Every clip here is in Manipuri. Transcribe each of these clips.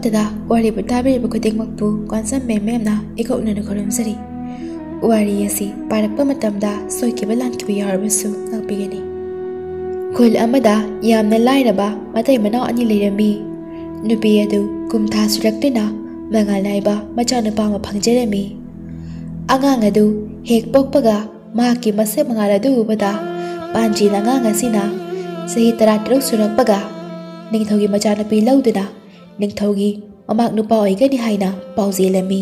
ꯃꯊꯛꯇꯗ ꯋꯥꯔꯤꯕꯨ ꯇꯥꯕꯤꯔꯤꯕ ꯈꯨꯗꯤꯡꯃꯛꯄꯨ ꯀꯣꯟꯁꯝ ꯃꯦꯝꯅ ꯏꯀꯣꯛꯅꯅ ꯈꯨꯔꯨꯝꯖꯔꯤ꯫ ꯋꯥꯔꯤ ꯑꯁꯤ ꯄꯥꯔꯛꯄ ꯃꯇꯝꯗ ꯁꯣꯏꯈꯤꯕ ꯂꯥꯟꯈꯤꯕ ꯌꯥꯎꯔꯕꯁꯨ ꯉꯥꯛꯄꯤꯒꯅꯤ꯫ ꯈꯨꯜ ꯑꯃꯗ ꯌꯥꯝꯅ ꯂꯥꯏꯔꯕ ꯃꯇꯩ ꯃꯅꯥꯎ ꯑꯅꯤ ꯂꯩꯔꯝꯃꯤ꯫ ꯅꯨꯄꯤ ꯑꯗꯨ ꯀꯨꯝꯊꯥ ꯁꯨꯔꯛꯇꯨꯅ ꯃꯉꯥꯜ ꯅꯥꯏꯕ ꯃꯆꯥꯅꯨꯄꯥ ꯑꯃ ꯐꯪꯖꯔꯝꯃꯤ꯫ ꯑꯉꯥꯡ ꯑꯗꯨ ꯍꯦꯛ ꯄꯣꯛꯄꯒ ꯃꯍꯥꯛꯀꯤ ꯃꯁꯛ ꯃꯉꯥꯜ ꯑꯗꯨ ꯎꯕꯗ ꯄꯥꯟꯖꯤꯅ ꯑꯉꯥꯡ ꯑꯁꯤꯅ ꯆꯍꯤ 13 ꯁꯨꯔꯛꯄꯒ ꯅꯤꯡꯊꯧꯒꯤ ꯃꯆꯥꯅꯨꯄꯤ ꯂꯧꯗꯨꯅ ꯅꯤꯡꯊꯧꯒꯤ ꯃꯃꯥꯛ ꯅꯨꯄꯥ ꯑꯣꯏꯒꯅꯤ ꯍꯥꯏꯅ ꯄꯥꯎꯖꯦꯜꯂꯝꯃꯤ꯫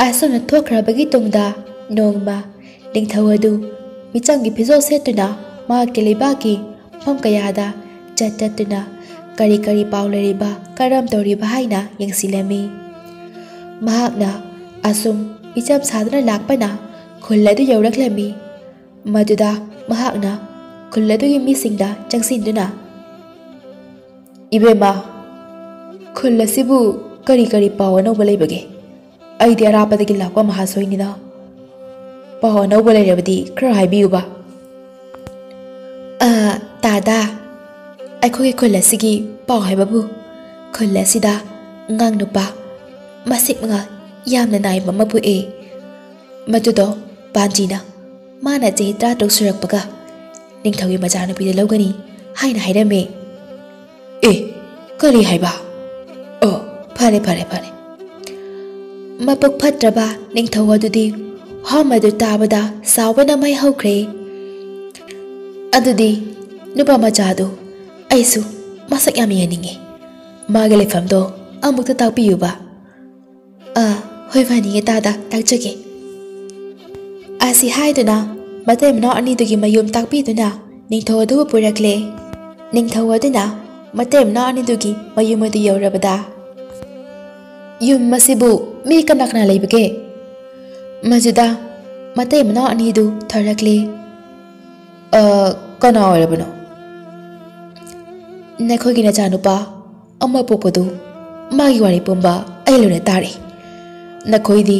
ꯑꯁꯨꯝꯅ ꯊꯣꯛꯈ꯭ꯔꯕꯒꯤ ꯇꯨꯡꯗ ꯅꯣꯡꯃ ꯅꯤꯡꯊꯧ ꯑꯗꯨ ꯃꯤꯆꯝꯒꯤ ꯐꯤꯖꯣꯜ ꯁꯦꯠꯇꯨꯅ ꯃꯍꯥꯛꯀꯤ ꯂꯩꯕꯥꯛꯀꯤ ꯃꯐꯝ ꯀꯌꯥꯗ ꯆꯠꯇꯨꯅ ꯀꯔꯤ ꯀꯔꯤ ꯄꯥꯎ ꯂꯩꯔꯤꯕ ꯀꯔꯝ ꯇꯧꯔꯤꯕ ꯍꯥꯏꯅ ꯌꯦꯡꯁꯤꯜꯂꯝꯃꯤ꯫ ꯃꯍꯥꯛꯅ ꯑꯁꯨꯝ ꯃꯤꯆꯝ ꯁꯥꯗꯨꯅ ꯂꯥꯛꯄꯅ ꯈꯨꯜ ꯑꯗꯨ ꯌꯧꯔꯛꯂꯝꯃꯤ꯫ ꯃꯗꯨꯗ ꯃꯍꯥꯛꯅ ꯈꯨꯜ ꯑꯗꯨꯒꯤ ꯃꯤꯁꯤꯡꯗ ꯆꯪꯁꯤꯟꯗꯨꯅ "ꯏꯕꯦꯝꯃ, ꯈꯨꯜ ꯑꯁꯤꯕꯨ ꯀꯔꯤ ꯀꯔꯤ ꯄꯥꯎ ꯑꯅꯧꯕ ꯂꯩꯕꯒꯦ? ꯑꯩꯗꯤ ꯑꯔꯥꯞꯄꯗꯒꯤ ꯂꯥꯛꯄ ꯃꯍꯥꯁꯣꯏꯅꯤꯅ ꯄꯥꯎ ꯑꯅꯧꯕ ꯂꯩꯔꯕꯗꯤ ꯈꯔ ꯍꯥꯏꯕꯤꯌꯨꯕ." "ꯇꯥꯗꯥ, ꯑꯩꯈꯣꯏꯒꯤ ꯈꯨꯜ ꯑꯁꯤꯒꯤ ꯄꯥꯎ ꯍꯥꯏꯕꯕꯨ ꯈꯨꯜ ꯑꯁꯤꯗ ꯑꯉꯥꯡ ꯅꯨꯄꯥ ꯃꯁꯦꯛ ꯃꯉꯥꯜ ꯌꯥꯝꯅ ꯅꯥꯏꯕ ꯑꯃ ꯄꯣꯛꯑꯦ꯫ ꯃꯗꯨꯗꯣ ꯄꯥꯟꯖꯤꯅ ꯃꯥꯅ ꯆꯍꯤ 13 ꯁꯨꯔꯛꯄꯒ ꯅꯤꯡꯊꯧꯒꯤ ꯃꯆꯥꯅꯨꯄꯤꯗ ꯂꯧꯒꯅꯤ ꯍꯥꯏꯅ ꯍꯥꯏꯔꯝꯃꯦ." "ꯑꯦ, ꯀꯔꯤ ꯍꯥꯏꯕ? ꯑꯣ, ꯐꯔꯦ ꯐꯔꯦ ꯐꯔꯦ." ꯃꯄꯨꯛ ꯐꯠꯇ꯭ꯔꯕ ꯅꯤꯡꯊꯧ ꯑꯗꯨꯗꯤ ꯋꯥꯍꯩ ꯑꯗꯨ ꯇꯥꯕꯗ ꯁꯥꯎꯕꯅ ꯃꯩ ꯍꯧꯈ꯭ꯔꯦ꯫ "ꯑꯗꯨꯗꯤ ꯅꯨꯄꯥ ꯃꯆꯥꯗꯨ ꯑꯩꯁꯨ ꯃꯁꯛ ꯌꯥꯝ ꯌꯦꯡꯅꯤꯡꯉꯤ꯫ ꯃꯥꯒꯤ ꯂꯩꯐꯝꯗꯣ ꯑꯃꯨꯛꯇ ꯇꯥꯛꯄꯤꯌꯨꯕ." "ꯍꯣꯏ ꯐꯅꯤꯌꯦ ꯇꯥꯗ, ꯇꯥꯛꯆꯒꯦ." ꯑꯁꯤ ꯍꯥꯏꯗꯨꯅ ꯃꯇꯩ ꯃꯅꯥꯎ ꯑꯅꯤꯗꯨꯒꯤ ꯃꯌꯨꯝ ꯇꯥꯛꯄꯤꯗꯨꯅ ꯅꯤꯡꯊꯧ ꯑꯗꯨꯕꯨ ꯄꯨꯔꯛꯂꯦ꯫ ꯅꯤꯡꯊꯧ ꯑꯗꯨꯅ ꯃꯇꯩ ꯃꯅꯥꯎ ꯑꯅꯤꯗꯨꯒꯤ ꯃꯌꯨꯝ ꯑꯗꯨ ꯌꯧꯔꯕꯗ "ꯌꯨꯝ ꯑꯁꯤꯕꯨ ꯃꯤ ꯀꯅꯥ ꯀꯅꯥ ꯂꯩꯕꯒꯦ?" ꯃꯗꯨꯗ ꯃꯇꯩ ꯃꯅꯥꯎ ꯑꯅꯤꯗꯨ ꯊꯧꯔꯛꯂꯦ꯫ "ꯀꯅꯥ ꯑꯣꯏꯔꯕꯅꯣ?" "ꯅꯈꯣꯏꯒꯤ ꯅꯆꯥꯅꯨꯄꯥ ꯑꯃ ꯄꯣꯛꯄꯗꯨ ꯃꯥꯒꯤ ꯋꯥꯔꯤ ꯄꯨꯝꯕ ꯑꯩ ꯂꯣꯏꯅ ꯇꯥꯔꯦ꯫ ꯅꯈꯣꯏꯗꯤ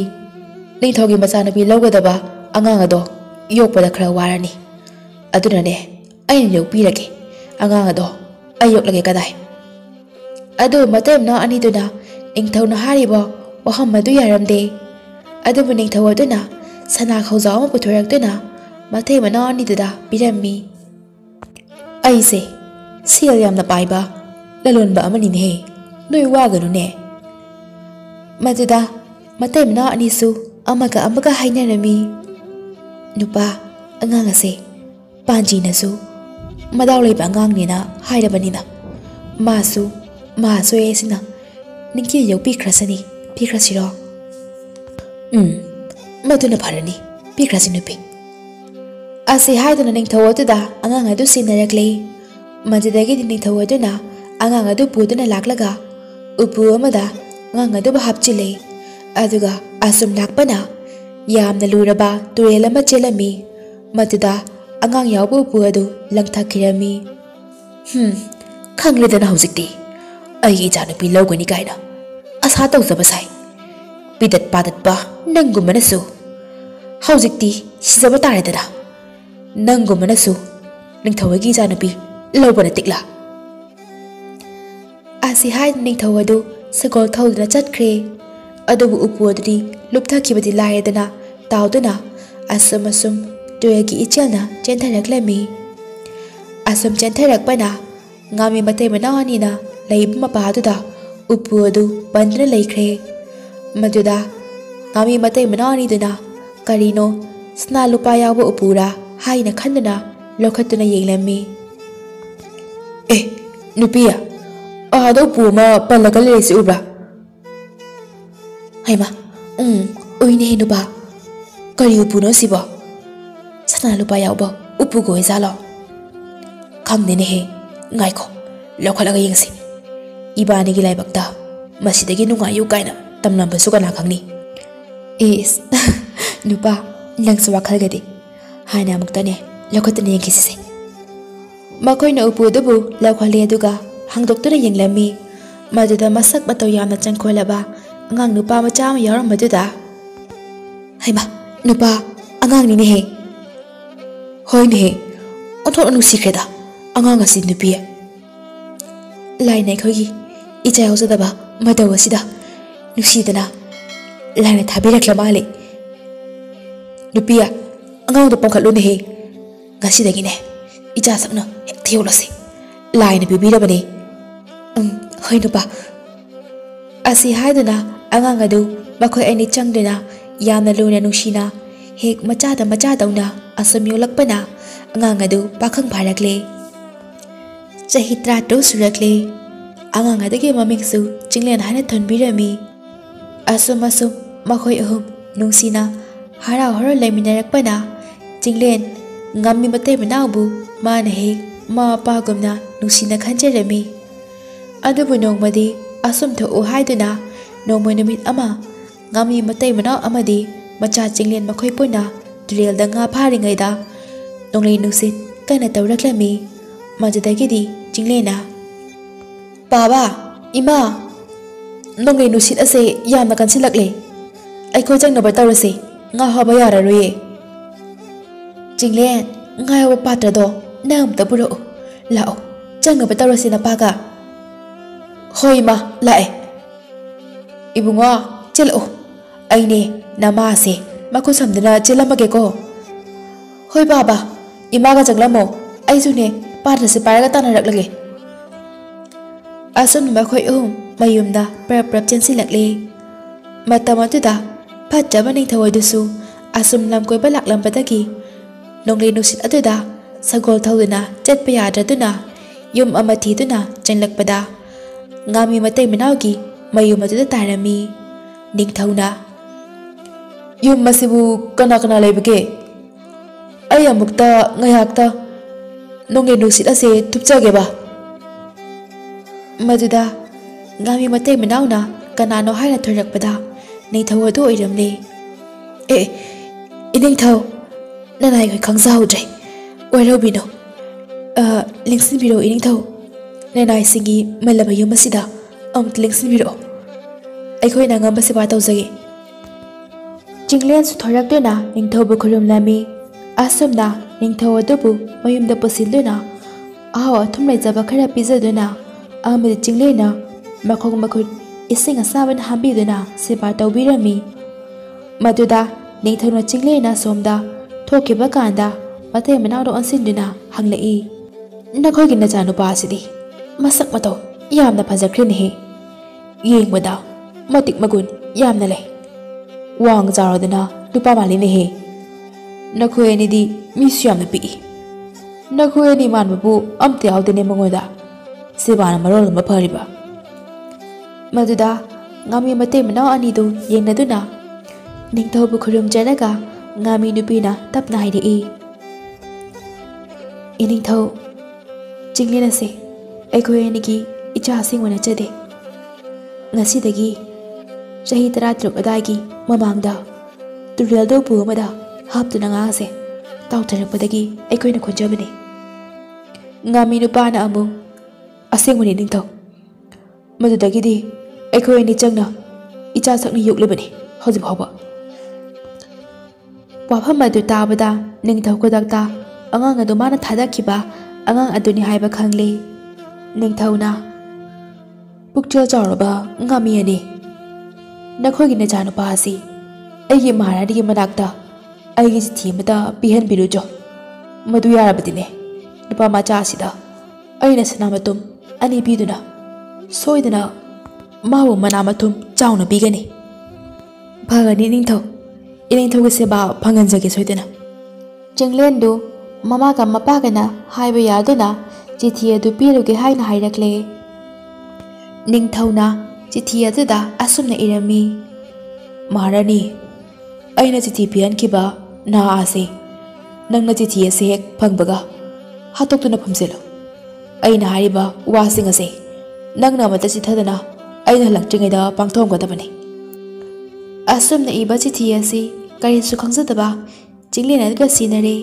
ꯅꯤꯡꯊꯧꯒꯤ ꯃꯆꯥꯅꯨꯄꯤ ꯂꯧꯒꯗꯕ ꯑꯉꯥꯡ ꯑꯗꯣ ꯌꯣꯛꯄꯗ ꯈꯔ ꯋꯥꯔꯅꯤ꯫ ꯑꯗꯨꯅꯅꯦ ꯑꯩꯅ ꯌꯣꯛꯄꯤꯔꯒꯦ꯫ ꯑꯉꯥꯡ ꯑꯗꯣ ꯑꯩ ꯌꯣꯛꯂꯒꯦ ꯀꯗꯥꯏ?" ꯑꯗꯨ ꯃꯇꯩ ꯃꯅꯥꯎ ꯑꯅꯤꯗꯨꯅ ꯅꯤꯡꯊꯧꯅ ꯍꯥꯏꯔꯤꯕ ꯋꯥꯍꯪ ꯑꯗꯨ ꯌꯥꯔꯝꯗꯦ꯫ ꯑꯗꯨꯕꯨ ꯅꯤꯡꯊꯧ ꯑꯗꯨꯅ ꯁꯅꯥ ꯈꯧꯖꯥꯎ ꯑꯃ ꯄꯨꯊꯣꯔꯛꯇꯨꯅ ꯃꯇꯩ ꯃꯅꯥꯎ ꯑꯅꯤꯗꯨꯗ ꯄꯤꯔꯝꯃꯤ꯫ "ꯑꯩꯁꯦ ꯁꯦꯜ ꯌꯥꯝꯅ ꯄꯥꯏꯕ ꯂꯂꯣꯟꯕ ꯑꯃꯅꯤꯅꯦꯍꯦ, ꯅꯣꯏ ꯋꯥꯒꯅꯨꯅꯦ." ꯃꯗꯨꯗ ꯃꯇꯩ ꯃꯅꯥꯎ ꯑꯅꯤꯁꯨ ꯑꯃꯒ ꯍꯥꯏꯅꯔꯝꯃꯤ꯫ "ꯅꯨꯄꯥ, ꯑꯉꯥꯡ ꯑꯁꯦ ꯄꯥꯟꯖꯤꯅꯁꯨ ꯃꯗꯥꯎ ꯂꯩꯕ ꯑꯉꯥꯡꯅꯦꯅ ꯍꯥꯏꯔꯕꯅꯤꯅ ꯃꯥꯁꯨ ꯃꯍꯥꯁꯣꯏ ꯑꯁꯤꯅ ꯅꯤꯡꯊꯤꯅ ꯌꯣꯛꯄꯤꯈ꯭ꯔꯁꯅꯤ, ꯄꯤꯈ꯭ꯔꯁꯤꯔꯣ?" "ꯃꯗꯨꯅ ꯐꯔꯅꯤ, ꯄꯤꯈ꯭ꯔꯁꯤ ꯅꯨꯄꯤ." ꯑꯁꯤ ꯍꯥꯏꯗꯨꯅ ꯅꯤꯡꯊꯧ ꯑꯗꯨꯗ ꯑꯉꯥꯡ ꯑꯗꯨ ꯁꯤꯟꯅꯔꯛꯂꯦ꯫ ꯃꯗꯨꯗꯒꯤꯗꯤ ꯅꯤꯡꯊꯧ ꯑꯗꯨꯅ ꯑꯉꯥꯡ ꯑꯗꯨ ꯄꯨꯗꯨꯅ ꯂꯥꯛꯂꯒ ꯎꯄꯨ ꯑꯃꯗ ꯑꯉꯥꯡ ꯑꯗꯨꯕꯨ ꯍꯥꯞꯆꯤꯜꯂꯦ꯫ ꯑꯗꯨꯒ ꯑꯁꯨꯝ ꯂꯥꯛꯄꯅ ꯌꯥꯝꯅ ꯂꯨꯔꯕ ꯇꯨꯔꯦꯜ ꯑꯃ ꯆꯦꯜꯂꯝꯃꯤ꯫ ꯃꯗꯨꯗ ꯑꯉꯥꯡ ꯌꯥꯎꯕ ꯎꯄꯨ ꯑꯗꯨ ꯂꯪꯊꯈꯤꯔꯝꯃꯤ꯫ "ꯈꯪꯂꯦꯗꯅ ꯍꯧꯖꯤꯛꯇꯤ ꯑꯩꯒꯤ ꯏꯆꯥꯅꯨꯄꯤ ꯂꯧꯒꯅꯤ ꯀꯥꯏꯅ ꯑꯁꯥ ꯇꯧꯖꯕ ꯁꯥꯏ꯫ ꯄꯤꯗꯠ ꯄꯥꯗꯠꯄ ꯅꯪꯒꯨꯝꯕꯅꯁꯨ ꯍꯧꯖꯤꯛꯇꯤ ꯁꯤꯖꯕ ꯇꯥꯔꯦꯗꯅ꯫ ꯅꯪꯒꯨꯝꯕꯅꯁꯨ ꯅꯤꯡꯊꯧꯒꯤ ꯏꯆꯥꯅꯨꯄꯤ ꯂꯧꯕ ꯅꯇꯤꯛꯂꯥ?" ꯑꯁꯤ ꯍꯥꯏꯗꯨꯅ ꯅꯤꯡꯊꯧ ꯑꯗꯨ ꯁꯒꯣꯜ ꯊꯧꯗꯨꯅ ꯆꯠꯈ꯭ꯔꯦ꯫ ꯑꯗꯨꯕꯨ ꯎꯄꯨ ꯑꯗꯨꯗꯤ ꯂꯨꯞꯊꯈꯤꯕꯗꯤ ꯂꯥꯏꯔꯗꯅ ꯇꯥꯎꯗꯨꯅ ꯑꯁꯨꯝ ꯇꯨꯔꯦꯜꯒꯤ ꯏꯆꯦꯜꯅ ꯆꯦꯟꯊꯔꯛꯂꯝꯃꯤ꯫ ꯑꯁꯨꯝ ꯆꯦꯟꯊꯔꯛꯄꯅ ꯉꯥꯃꯤ ꯃꯇꯩ ꯃꯅꯥꯎ ꯑꯅꯤꯅ ꯂꯩꯕ ꯃꯄꯥꯗꯨꯗ ꯎꯄꯨ ꯑꯗꯨ ꯄꯟꯗꯨꯅ ꯂꯩꯈ꯭ꯔꯦ꯫ ꯃꯗꯨꯗ ꯉꯥꯃꯤ ꯃꯇꯩ ꯃꯅꯥꯎ ꯑꯅꯤꯗꯨꯅ ꯀꯔꯤꯅꯣ ꯁꯅꯥ ꯂꯨꯄꯥ ꯌꯥꯎꯕ ꯎꯄꯨꯔꯥ ꯍꯥꯏꯅ ꯈꯟꯗꯨꯅ ꯂꯧꯈꯠꯇꯨꯅ ꯌꯦꯡꯂꯝꯃꯤ꯫ "ꯑꯦ ꯅꯨꯄꯤ, ꯑꯥꯗ ꯎꯄꯨ ꯑꯃ ꯄꯜꯂꯒ ꯂꯩꯔꯤꯁꯤ ꯎꯕ꯭ꯔꯥ?" "ꯍꯩꯃꯥ, ꯎꯏꯅꯦꯍꯦ ꯅꯨꯄꯥ, ꯀꯔꯤ ꯎꯄꯨꯅꯣ ꯁꯤꯕꯣ? ꯁꯅꯥ ꯂꯨꯄꯥ ꯌꯥꯎꯕ ꯎꯄꯨꯒ ꯑꯣꯏꯖꯥꯠꯂꯣ? ꯈꯪꯗꯦꯅꯦꯍꯦ, ꯉꯥꯏꯈꯣ ꯂꯧꯈꯠꯂꯒ ꯌꯦꯡꯁꯤ꯫ ꯏꯕꯥꯅꯤꯒꯤ ꯂꯥꯏꯕꯛꯇ ꯃꯁꯤꯗꯒꯤ ꯅꯨꯡꯉꯥꯏꯌꯨ ꯀꯥꯏꯅ ꯇꯝꯂꯝꯕꯁꯨ ꯀꯅꯥ ꯈꯪꯅꯤ." "ꯏꯁ ꯅꯨꯄꯥ, ꯅꯪꯁꯨ ꯋꯥꯈꯜꯒꯗꯤ ꯍꯥꯟꯅ ꯑꯃꯨꯛꯇꯅꯦ ꯂꯧꯈꯠꯇꯨꯅ ꯌꯦꯡꯈꯤꯁꯤꯁꯦ." ꯃꯈꯣꯏꯅ ꯎꯄꯨ ꯑꯗꯨꯕꯨ ꯂꯧꯈꯠꯂꯦ ꯑꯗꯨꯒ ꯍꯥꯡꯗꯣꯛꯇꯨꯅ ꯌꯦꯡꯂꯝꯃꯤ꯫ ꯃꯗꯨꯗ ꯃꯁꯛ ꯃꯇꯧ ꯌꯥꯝꯅ ꯆꯪꯈꯣꯜꯂꯕ ꯑꯉꯥꯡ ꯅꯨꯄꯥ ꯃꯆꯥ ꯑꯃ ꯌꯥꯎꯔꯝꯕꯗꯨꯗ "ꯍꯩꯃꯥ ꯅꯨꯄꯥ, ꯑꯉꯥꯡꯅꯤꯅꯦꯍꯦ." "ꯍꯣꯏꯅꯦꯍꯦ, ꯑꯣꯟꯊꯣꯛꯅ ꯅꯨꯡꯁꯤꯈ꯭ꯔꯦꯗ ꯑꯉꯥꯡ ꯑꯁꯤ ꯅꯨꯄꯤ." "ꯂꯥꯏꯅ ꯑꯩꯈꯣꯏꯒꯤ इचा याउजदबा मदव असिदा नुसीदना लाइना थाबिरख्ला माले नुपिया अंगाउदो पंखलुने हे ngasidagiने इचा सकना हेक थियोलसे लाइना बिबिरबने होय नुपा asi haiduna angang adu makhoi ani changduna yamna luna nungsina hek macha dauna asam yolakpana angang adu pakhang pharakle chahitra to surakle angang adagi mamingsu chinglen hana thonbirami asum makhoi ahum nungsina hara horo leminarakpana chinglen ngammi mate manabu mana he ma pa gumna nungsina khanjerami adubu nongmadi asum tho haiduna nongmoi numit ama ngami matei manau amadi macha chinglen makhoi puna trail da nga pharingai da nonglei nusit kana tawraklami majadagidi chinglena baba ima nonglei nusit ase yamna kansilakle ai khoi chang na ba tawrase nga ha ba yara roye chinglen nga wa patra do nam ta buro lao chang na ba tawrase na paga hoi ma lae ibunga chelo aine nama se mako samdana chelamage ko hoi baba imaga janglamo ai june parna se paraga tanarak lage asun ma khoi mayumda prap chensi lakle matamatuda phaja baning thawai dusu asum lam koi balak lam pataki nongle nusit atuda sagol thawduna chetpa yadraduna yum amathi tuna chenlakpada ngami matei manaugi mayum atuda tarami ningthauna yum masibu kana leibage ai amukta ngayakta nonge nusit ase thupchage ba maduda ngami matei manauna kanano haina thorakpada ningthau adu oiramle iningthau nanai khoi khangzaudre oirobino lingsin biro iningthau nanai singi malaba yumasida lingsin biro aikhoi na ngamba seba tawjage chinglen su thorakduna ningthau bu khurum lami asumna ningthau adubu mayumda pasilduna awa thumlai jaba khara pizaduna amadi chinglena makhong makhut ising asaban hambiduna seba tawbirami maduda ningthau na chinglena somda thokiba kanda mathe manawdo ansinduna hanglai nakhoi gi nacha nupa asidi masak mato yamna phajakhrine he yengbada matik magun yamna le wang jarodana nupa maline he nakhoi ni di misyamna pi nakhoi ni manbabu amte awdene mangoda sebana marol ma phariba maduda ngami mate manaw ani do yengnaduna ningthau bu khurum janaga ngami nupina tapna hairi iningthau chinglena se aikhoi ni gi icha singwana chade ngasi dagi chahi 13 adagi mamangda turel do pu amada haptuna nga se tawtharapodagi aikhoi na khonjabani ngami nupana amu asengwani ningthau madudagi di aikhoi ni changna icha sakni yuklebani hoji bhawba wafam adu tabada ningthau kodakta angang adu mana thadakhiba angang aduni haiba khangle ningthauna pukchel chawraba ngami ani nakhoi gi na janu pa si aigi maradi gi manakta aigi chithi mata pihan birujo madu yarabadine nupa macha sida aina sanamatum ani biduna soidana mawu manamatum chawna bigani bhagani ningthau iningthau gi seba phanganjage soidana chinglendu mama ka mapa kana haiba yaduna chithi adu piruge haina hairakle ningthauna chithi aduda asumna irami marani aina chithi pian kiba na ase nangna chithi ase hek phangbaga hatoktuna phamselo aina hariba wasing ase nangna mata chithadana aina laktingaida pangthomgadabani asumna iba chithi ase kari su khangsadaba chinglen adga sinare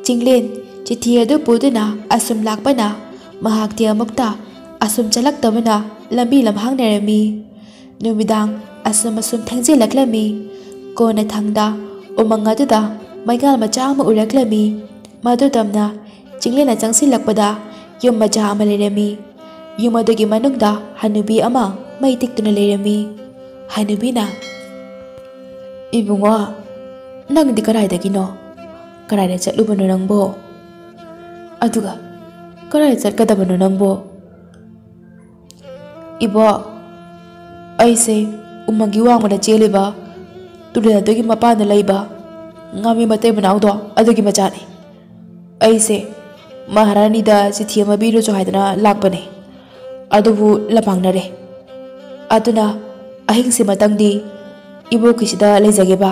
chinglen chithi adu puduna asum lakpana mahakti amukta asum chalaktabana lambi lamhang nerami numidang asum thangjilaklami kona thangda umanga duda maigal macha ama uraklami madu damna chinglena changsilakpada yum macha ama lerami ꯌꯨꯝ ꯑꯗꯨꯒꯤ ꯃꯅꯨꯡꯗ ꯍꯅꯨꯕꯤ ꯑꯃ ꯃꯩ ꯇꯤꯛꯇꯨꯅ ꯂꯩꯔꯝꯃꯤ꯫ ꯍꯅꯨꯕꯤꯅ "ꯏꯕꯨꯡꯉꯣ, ꯅꯪꯗꯤ ꯀꯗꯥꯏꯗꯒꯤꯅꯣ? ꯀꯗꯥꯏꯗ ꯆꯠꯂꯨꯕꯅꯣ ꯅꯪꯕꯣ? ꯑꯗꯨꯒ ꯀꯗꯥꯏꯗ ꯆꯠꯀꯗꯕꯅꯣ ꯅꯪꯕꯣ?" "ꯏꯕꯣ, ꯑꯩꯁꯦ ꯎꯃꯪꯒꯤ ꯋꯥꯡꯃꯗ ꯆꯦꯜꯂꯤꯕ ꯇꯨꯔꯦꯜ ꯑꯗꯨꯒꯤ ꯃꯄꯥꯟꯗ ꯂꯩꯕ ꯉꯥꯃꯤ ꯃꯇꯩ ꯃꯅꯥꯎꯗꯣ ꯑꯗꯨꯒꯤ ꯃꯆꯥꯅꯤ꯫ ꯑꯩꯁꯦ ꯃꯍꯥꯔꯥꯅꯤꯗ ꯆꯤꯊꯤ ꯑꯃ ꯄꯤꯔꯨꯆꯣ ꯍꯥꯏꯗꯅ ꯂꯥꯛꯄꯅꯦ꯫ ꯑꯗꯨꯕꯨ ꯂꯝꯄꯥꯡꯅꯔꯦ꯫ ꯑꯗꯨꯅ ꯑꯍꯤꯡꯁꯤꯃꯇꯪꯗꯤ ꯏꯕꯣꯛꯀꯤꯁꯤꯗ ꯂꯩꯖꯒꯦꯕ."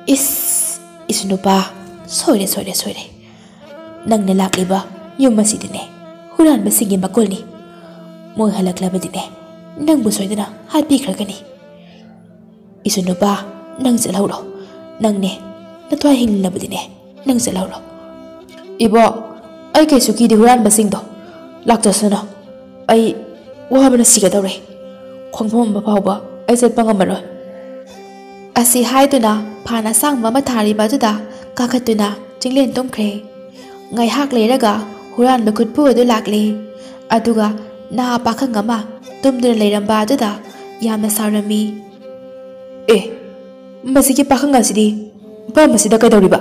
"ꯏꯁ ꯅꯨꯄꯥ, ꯁꯣꯏꯔꯦ꯫ ꯅꯪꯅ ꯂꯥꯛꯂꯤꯕ ꯌꯨꯝ ꯑꯁꯤꯗꯤꯅꯦ ꯍꯨꯔꯥꯟꯕꯁꯤꯡꯒꯤ ꯃꯀꯣꯜꯅꯤ꯫ ꯃꯣꯏ ꯍꯜꯂꯛꯂꯕꯗꯤꯅꯦ ꯅꯪꯕꯨ ꯁꯣꯏꯗꯅ ꯍꯥꯠꯄꯤꯈ꯭ꯔꯒꯅꯤ꯫ ꯏꯁꯨ ꯅꯨꯄꯥ, ꯅꯪ ꯆꯠꯍꯧꯔꯣ. ꯅꯪꯅꯦ ꯅꯊ꯭ꯋꯥꯏ ꯍꯤꯡꯂꯕꯗꯤꯅꯦ ꯅꯪ ꯆꯠꯍꯧꯔꯣ." "ꯏꯕꯣ, ꯑꯩ ꯀꯩꯁꯨ ꯀꯤꯗꯦ ꯍꯨꯔꯥꯟꯕꯁꯤꯡꯗꯣ. ꯂꯥꯛꯆꯁꯅꯨ. ꯑꯩ ꯋꯥꯕꯅ ꯁꯤꯒꯗꯧꯔꯦ. ꯈꯣꯡꯐꯝ ꯑꯃ ꯐꯥꯎꯕ ꯑꯩ ꯆꯠꯄ ꯉꯝꯃꯔꯣꯏ." ꯑꯁꯤ ꯍꯥꯏꯗꯨꯅ ꯐꯥꯟ ꯑꯁꯥꯡꯕ ꯑꯃ ꯊꯥꯔꯤꯕ ꯑꯗꯨꯗ ꯀꯥꯈꯠꯇꯨꯅ ꯆꯤꯡꯂꯦꯟ ꯇꯨꯝꯈ꯭ꯔꯦ꯫ ꯉꯥꯏꯍꯥꯛ ꯂꯩꯔꯒ ꯍꯨꯔꯥꯟꯕ ꯈꯨꯠꯄꯨ ꯑꯗꯨ ꯂꯥꯛꯂꯦ꯫ ꯑꯗꯨꯒ ꯅꯍꯥ ꯄꯥꯈꯪ ꯑꯃ ꯇꯨꯝꯗꯨꯅ ꯂꯩꯔꯝꯕ ꯑꯗꯨꯗ ꯌꯥꯝꯅ ꯁꯥꯎꯔꯝꯃꯤ꯫ "ꯑꯦ, ꯃꯁꯤꯒꯤ ꯄꯥꯈꯪ ꯑꯁꯤꯗꯤ ꯃꯐꯝ ꯑꯁꯤꯗ ꯀꯩꯗꯧꯔꯤꯕ?"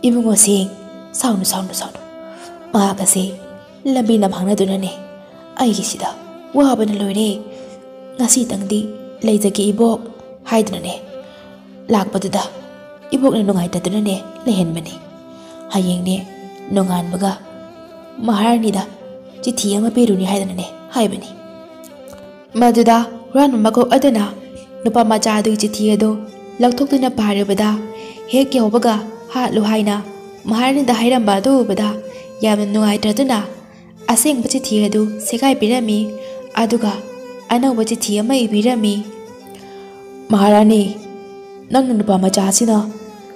"ꯏꯕꯨꯡꯉꯣꯁꯤꯡ, ꯁꯥꯎꯅꯨ. ꯃꯍꯥꯛ ꯑꯁꯤ ꯂꯝꯕꯤ ꯂꯝꯍꯥꯡꯅꯗꯨꯅꯅꯦ ꯑꯩꯒꯤꯁꯤꯗ ꯋꯥꯕꯅ ꯂꯣꯏꯔꯦ. ꯉꯁꯤꯇꯪꯗꯤ ꯂꯩꯖꯒꯦ ꯏꯕꯣꯛ ꯍꯥꯏꯗꯨꯅꯅꯦ ꯂꯥꯛꯄꯗꯨꯗ ꯏꯕꯣꯛꯅ ꯅꯨꯡꯉꯥꯏꯇꯗꯨꯅꯅꯦ ꯂꯩꯍꯟꯕꯅꯤ. ꯍꯌꯦꯡꯅꯦ ꯅꯣꯡꯉꯥꯟꯕꯒ ꯃꯍꯥꯔꯥꯅꯤꯗ ꯆꯤꯊꯤ ꯑꯃ ꯄꯤꯔꯨꯅꯤ ꯍꯥꯏꯗꯅꯅꯦ ꯍꯥꯏꯕꯅꯤ." ꯃꯗꯨꯗ ꯍꯨꯔꯥꯟꯕ ꯃꯀꯣꯛ ꯑꯗꯨꯅ ꯅꯨꯄꯥ ꯃꯆꯥ ꯑꯗꯨꯒꯤ ꯆꯤꯊꯤ ꯑꯗꯨ ꯂꯧꯊꯣꯛꯇꯨꯅ ꯄꯥꯔꯨꯕꯗ ꯍꯦꯛ ꯌꯧꯕꯒ ꯍꯥꯠꯂꯨ ꯍꯥꯏꯅ ꯃꯍꯥꯔꯥꯅꯤꯗ ꯍꯥꯏꯔꯝꯕ ꯑꯗꯨ ꯎꯕꯗ ꯌꯥꯝꯅ ꯅꯨꯡꯉꯥꯏꯇ꯭ꯔꯗꯨꯅ ꯑꯁꯦꯡꯕ ꯆꯤꯊꯤ ꯑꯗꯨ ꯁꯦꯒꯥꯏꯕꯤꯔꯝꯃꯤ꯫ ꯑꯗꯨꯒ ꯑꯅꯧꯕ ꯆꯤꯊꯤ ꯑꯃ ꯏꯕꯤꯔꯝꯃꯤ꯫ "ꯃꯍꯥꯔꯥꯅꯤ, ꯅꯪꯅ ꯅꯨꯄꯥ ꯃꯆꯥ ꯑꯁꯤꯅ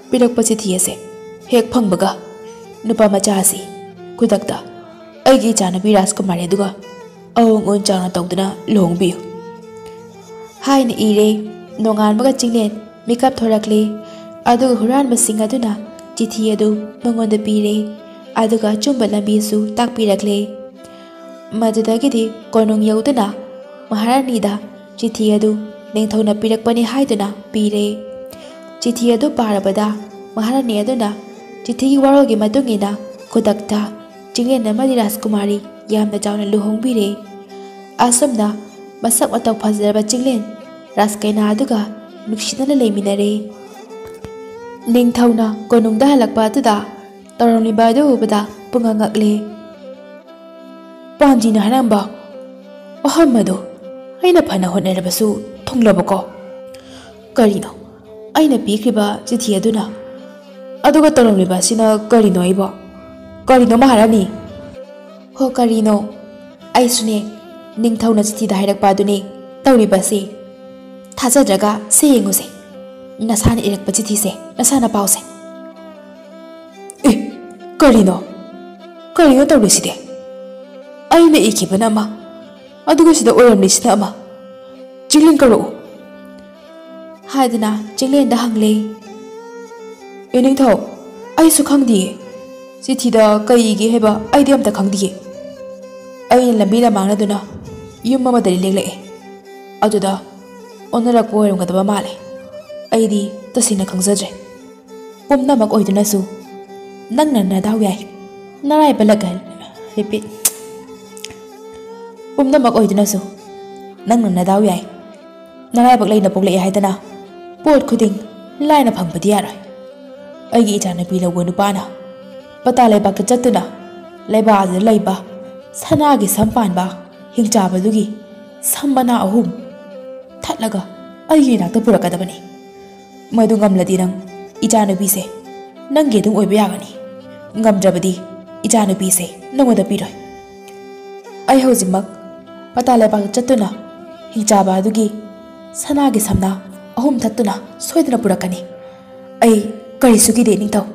ꯄꯤꯔꯛꯄ ꯆꯤꯊꯤ ꯑꯁꯦ ꯍꯦꯛ ꯐꯪꯕꯒ ꯅꯨꯄꯥ ꯃꯆꯥ ꯑꯁꯤ ꯈꯨꯗꯛꯇ ꯑꯩꯒꯤ ꯏꯆꯥꯅꯨꯄꯤ ꯔꯥꯖꯀꯨꯃꯥꯔꯤ ꯑꯗꯨꯒ ꯑꯑꯣꯡ ꯑꯑꯣꯟ ꯆꯥꯎꯅ ꯇꯧꯗꯨꯅ ꯂꯨꯍꯣꯡꯕꯤꯌꯨ" ꯍꯥꯏꯅ ꯏꯔꯦ꯫ ꯅꯣꯡꯉꯥꯟꯕꯒ ꯆꯤꯡꯂꯦꯟ ꯃꯤꯀꯞ ꯊꯣꯔꯛꯂꯦ꯫ ꯑꯗꯨꯒ ꯍꯨꯔꯥꯟꯕꯁꯤꯡ ꯑꯗꯨꯅ ꯆꯤꯊꯤ ꯑꯗꯨ ꯃꯉꯣꯟꯗ ꯄꯤꯔꯦ꯫ ꯑꯗꯨꯒ ꯑꯆꯨꯝꯕ ꯂꯝꯕꯤꯁꯨ ꯇꯥꯛꯄꯤꯔꯛꯂꯦ꯫ ꯃꯗꯨꯗꯒꯤꯗꯤ ꯀꯣꯅꯨꯡ ꯌꯧꯗꯨꯅ ꯃꯍꯥꯔꯥꯅꯤꯗ ꯆꯤꯊꯤ ꯑꯗꯨ ꯅꯤꯡꯊꯧꯅ ꯄꯤꯔꯛꯄꯅꯤ ꯍꯥꯏꯗꯨꯅ ꯄꯤꯔꯦ꯫ ꯆꯤꯊꯤ ꯑꯗꯨ ꯄꯥꯔꯕꯗ ꯃꯍꯥꯔꯥꯅꯤ ꯑꯗꯨꯅ ꯆꯤꯊꯤꯒꯤ ꯋꯥꯔꯣꯜꯒꯤ ꯃꯇꯨꯡ ꯏꯟꯅ ꯈꯨꯗꯛꯇ ꯆꯤꯡꯂꯦꯟ ꯑꯃꯗꯤ ꯔꯥꯖꯀꯨꯃꯥꯔꯤ ꯌꯥꯝꯅ ꯆꯥꯎꯅ ꯂꯨꯍꯣꯡꯕꯤꯔꯦ꯫ ꯑꯁꯨꯝꯅ ꯃꯁꯛ ꯃꯇꯧ ꯐꯖꯔꯕ ꯆꯤꯡꯂꯦꯟ ꯔꯥꯖꯀꯩꯅꯥ ꯑꯗꯨꯒ ꯅꯨꯡꯁꯤꯅꯅ ꯂꯩꯃꯤꯟꯅꯔꯦ꯫ ꯅꯤꯡꯊꯧꯅ ꯀꯣꯅꯨꯡꯗ ꯍꯜꯂꯛꯄ ꯑꯗꯨꯗ ꯇꯧꯔꯝꯂꯤꯕ ꯑꯗꯨ ꯎꯕꯗ ꯄꯨꯡꯉꯛ ꯉꯛꯂꯦ꯫ "ꯄꯥꯟꯖꯤꯅ ꯍꯥꯏꯔꯝꯕ ꯋꯥꯐꯝ ꯑꯗꯨ ꯑꯩꯅ ꯐꯅ ꯍꯣꯠꯅꯔꯕꯁꯨ ꯊꯨꯡꯂꯕꯀꯣ? ꯀꯔꯤꯅꯣ ꯑꯩꯅ ꯄꯤꯈ꯭ꯔꯤꯕ ꯆꯤꯊꯤ ꯑꯗꯨꯅ? ꯑꯗꯨꯒ ꯇꯧꯔꯝꯂꯤꯕ ꯑꯁꯤꯅ ꯀꯔꯤꯅꯣ ꯑꯩꯕꯣ? ꯀꯔꯤꯅꯣ ꯃꯍꯥꯔꯥꯅꯤ?" "ꯍꯣ, ꯀꯔꯤꯅꯣ? ꯑꯩꯁꯨꯅꯦ ꯅꯤꯡꯊꯧꯅ ꯆꯤꯊꯤꯗ ꯍꯥꯏꯔꯛꯄ ꯑꯗꯨꯅꯦ ꯇꯧꯔꯤꯕꯁꯤ꯫ ꯊꯥꯖꯗ꯭ꯔꯒ ꯁꯦ ꯌꯦꯡꯉꯨꯁꯦ. ꯅꯁꯥꯅ ꯏꯔꯛꯄ ꯆꯤꯊꯤꯁꯦ ꯅꯁꯥꯅ ꯄꯥꯎꯁꯦ." "ꯑꯦ, ꯀꯔꯤꯅꯣ ꯇꯧꯔꯤꯁꯤꯗꯤ? ꯑꯩꯅ ꯏꯈꯤꯕꯅ ꯑꯃ, ꯑꯗꯨꯒ ꯁꯤꯗ ꯑꯣꯏꯔꯝꯂꯤꯁꯤꯅ ꯑꯃ. ꯆꯤꯡꯂꯦꯟ ꯀꯧꯔꯛꯎ" ꯍꯥꯏꯗꯨꯅ ꯆꯤꯡꯂꯦꯟꯗ ꯍꯪꯂꯦ꯫ "ꯑꯦ ꯅꯤꯡꯊꯧ, ꯑꯩꯁꯨ ꯈꯪꯗꯤꯌꯦ. ꯆꯤꯊꯤꯗ ꯀꯩ ꯏꯒꯦ ꯍꯥꯏꯕ ꯑꯩꯗꯤ ꯑꯝꯇ ꯈꯪꯗꯤꯌꯦ. ꯑꯩꯅ ꯂꯝꯕꯤ ꯂꯝꯃꯥꯡꯅꯗꯨꯅ ꯌꯨꯝ ꯑꯃꯗꯗꯤ ꯂꯦꯛꯂꯛꯑꯦ. ꯑꯗꯨꯗ ꯑꯣꯟꯅꯔꯛꯄ ꯑꯣꯏꯔꯝꯒꯗꯕ ꯃꯥꯜꯂꯦ. ꯑꯩꯗꯤ ꯇꯁꯦꯡꯅ ꯈꯪꯖꯗ꯭ꯔꯦ. ꯄꯨꯝꯅꯃꯛ ꯑꯣꯏꯗꯨꯅꯁꯨ ꯅꯪꯅ ꯅꯗꯥꯎ ꯌꯥꯏ. ꯄꯨꯝꯅꯃꯛ ꯑꯣꯏꯗꯨꯅꯁꯨ ꯅꯪꯅ ꯅꯗꯥꯎ ꯌꯥꯏ. ꯅꯔꯥꯏꯕꯛ ꯂꯩꯅ ꯄꯣꯛꯂꯛꯑꯦ ꯍꯥꯏꯗꯅ ꯄꯣꯠ ꯈꯨꯗꯤꯡ ꯂꯥꯏꯅ ꯐꯪꯕꯗꯤ ꯌꯥꯔꯣꯏ. ꯑꯩꯒꯤ ꯏꯆꯥꯅꯨꯄꯤ ꯂꯧꯕ ꯅꯨꯄꯥꯅ ꯄꯇꯥ ꯂꯩꯕꯥꯛꯇ ꯆꯠꯇꯨꯅ ꯂꯩꯕꯥꯛ ꯑꯗꯨꯗ ꯂꯩꯕ ꯁꯅꯥꯒꯤ ꯁꯝ ꯄꯥꯟꯕ ꯍꯤꯡꯆꯥꯕꯗꯨꯒꯤ ꯁꯝ ꯃꯅꯥ 3 ꯊꯠꯂꯒ ꯑꯩꯒꯤ ꯏꯅꯥꯛꯇ ꯄꯨꯔꯛꯀꯗꯕꯅꯤ. ꯃꯗꯨ ꯉꯝꯂꯗꯤ ꯅꯪ ꯏꯆꯥꯅꯨꯄꯤꯁꯦ ꯅꯪꯒꯤ ꯑꯗꯨꯝ ꯑꯣꯏꯕ ꯌꯥꯒꯅꯤ. ꯉꯝꯗ꯭ꯔꯕꯗꯤ ꯏꯆꯥꯅꯨꯄꯤꯁꯦ ꯅꯪꯉꯣꯟꯗ ꯄꯤꯔꯣꯏ. ꯑꯩ ꯍꯧꯖꯤꯛꯃꯛ ꯄꯇꯥ ꯂꯩꯕꯥꯛꯇ ꯆꯠꯇꯨꯅ ꯍꯤꯡꯆꯥꯕ ꯑꯗꯨꯒꯤ ꯁꯅꯥꯒꯤ ꯁꯝꯅꯥ 3 ꯊꯠꯇꯨꯅ ꯁꯣꯏꯗꯅ ꯄꯨꯔꯛꯀꯅꯤ. ꯑꯩ ꯀꯔꯤꯁꯨ ꯀꯤꯗꯦ ꯅꯤꯡꯊꯧ."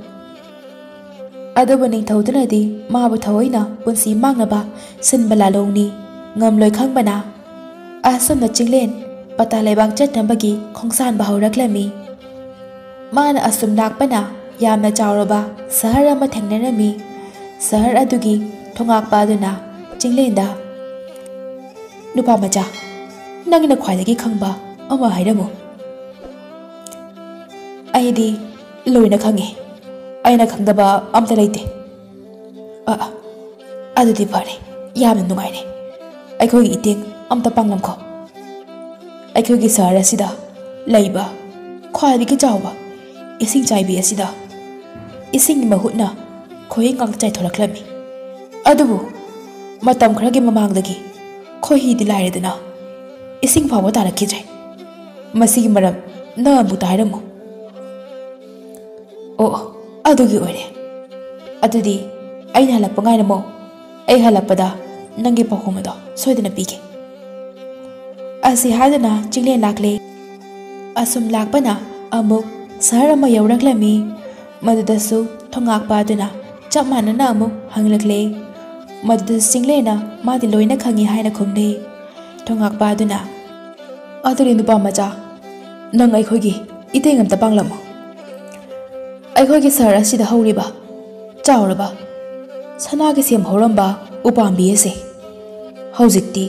ꯑꯗꯨꯕꯨ ꯅꯤꯡꯊꯧꯗꯨꯅꯗꯤ ꯃꯥꯕꯨ ꯊꯑꯣꯏꯅ ꯄꯨꯟꯁꯤ ꯃꯥꯡꯅꯕ ꯁꯤꯟꯕ ꯂꯥꯂꯣꯡꯅꯤ ꯉꯝꯂꯣꯏ ꯈꯪꯕꯅ ꯑꯁꯨꯝꯅ ꯆꯤꯡꯂꯦꯟ ꯄꯇꯥ ꯂꯩꯕꯥꯛ ꯆꯠꯅꯕꯒꯤ ꯈꯣꯡꯁꯥꯟꯕ ꯍꯧꯔꯛꯂꯝꯃꯤ꯫ ꯃꯥꯅ ꯑꯁꯨꯝ ꯂꯥꯛꯄꯅ ꯌꯥꯝꯅ ꯆꯥꯎꯔꯕ ꯁꯍꯔ ꯑꯃ ꯊꯦꯡꯅꯔꯝꯃꯤ꯫ सहर अदुगी थोंगाकपादुना चिंगलेंदा नुपा मचा नंगिना ख्वाइदगी खंगबा अमा हाइरमु अइदी लोइना खंगे अइना खंगदबा अमता लेते अदुदी फरे यामना नुंगाइरे अखोगी इतेंग अमता पांगलमखो अखोगी सहर असिदा लैबा ख्वाइदगी चावबा इसिंग चाइबी असिदा इसिंग महुतना खोइंग गांग चाइथोरक्लमी अदुबु मतम खरगी ममांगदगी खोहिदी लाइरेदना इसिंग फावो तारक्खिजे मसिगी मरम न अमु ताइरमु ओ अदुगी ओइरे अदुदी अइना हलक्पा गाइरमो अइ हलक्पदा नंगी पाखोमदो सोइदना पीगे असि हादना चिंगलेन लाक्ले असुम लाक्पना अमुक सहर अमा यौरक्लमी मदुदसु थोंगाकपादुना चप मानना अमुक हंगलक्ले मदुद चिंगलेना मादि लोइना खंगी हाइना खुमले थोंगाकपादुना अदुरी नुपा मचा नंग अखोगी इतेंग अमता पांगलमो अखोगी सहर असिदा हौरिबा चावरबा सनागे सेम हौरंबा उपांबी असे हौजिक्ति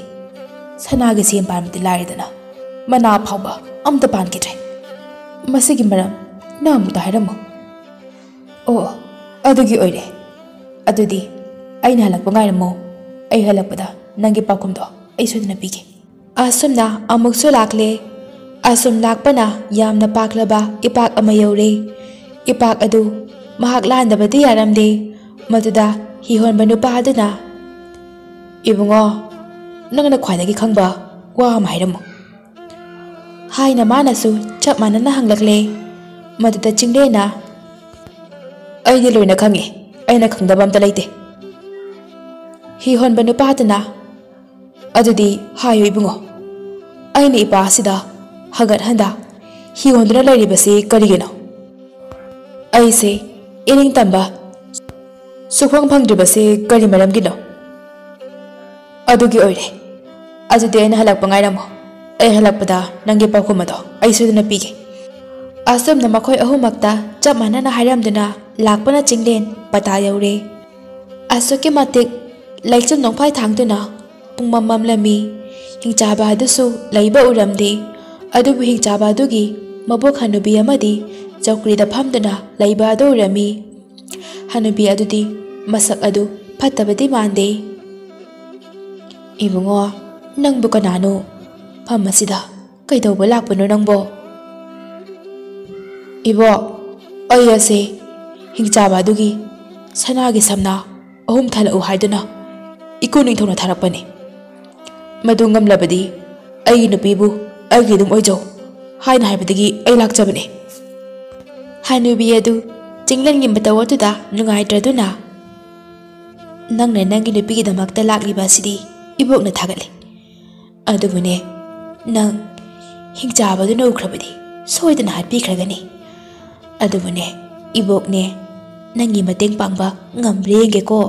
सनागे सेम पानमति लाइरेदना मना फावबा अमता पानकिद्रे मसिगी मरम न अमुता हाइरमो ओ अदुगी ओइरे अदुदी अइना हलक्पा गाइरमो अइ हलक्पदा नंगी पाखुमदो अइ सोइदना पीगे असुमना अमुकसु लाक्ले असुम लाक्पना यामना पाक्लबा इपाक अमा यौरे इपाक अदु महाक लांदबदि यारमदे मदुदा हिहोनबा नुपादुना इबुंगो नंगना ख्वाइदगी खंगबा वा अमा हाइरमो हाइना मानसु चप मानना हंगलक्ले मदुदा चिंगलेना अइदि लोइना खंगे अइना खंगदबा अमता लेते हिहोनबा नुपादुना अदुदी हायो इबुंगो अइना इपा असिदा हगत हंदा हिहोनदुना लैरिबसे करिगिनो अइसे इरिंग तंबा सुखंग फंगद्रिबसे करि मरमगिनो अदुगी ओइरे अजुदी अइना हलक्पा गाइरमो अइ हलक्पदा नंगी पाखुमदो अइ सोइदना पीगे असुमना मखोय अहुमक्ता चप मानना हाइरमदुना लाक्पना चिंगलेन पता यौरे असुकी मतिक लैचुम नोंफाइ थांगदुना पुंगमम लमी हिंचाबा अदुसु लैबा उरमदे अदुबु हिंचाबा अदुगी मबोक हनुबी अमदी चौकरीदा फमदुना लैबा अदु उरमी हनुबी अदुदी मसक अदु फत्तबदि मानदे इबुंगो नंगबु कनानो फमसिदा कैदौबा लाक्पनो नंबो इबो अइ असे हिंचाबा अदुगी सनागी समना अहुम थलउ हाइदुना इकु निंथौना थारकपने मदु ngamlabadi ai nupibu ai dum oijo haina haibadagi ai lakjabane hanubi adu chinglan gi matawotuda nungaitraduna nangna nangi nupi gi damakta lakliba sidi ibokna thagale adubune nang hingjabadu no ukhrabadi soidana hatpi khragani adubune ibokne nangi mateng pangba ngamrenge ko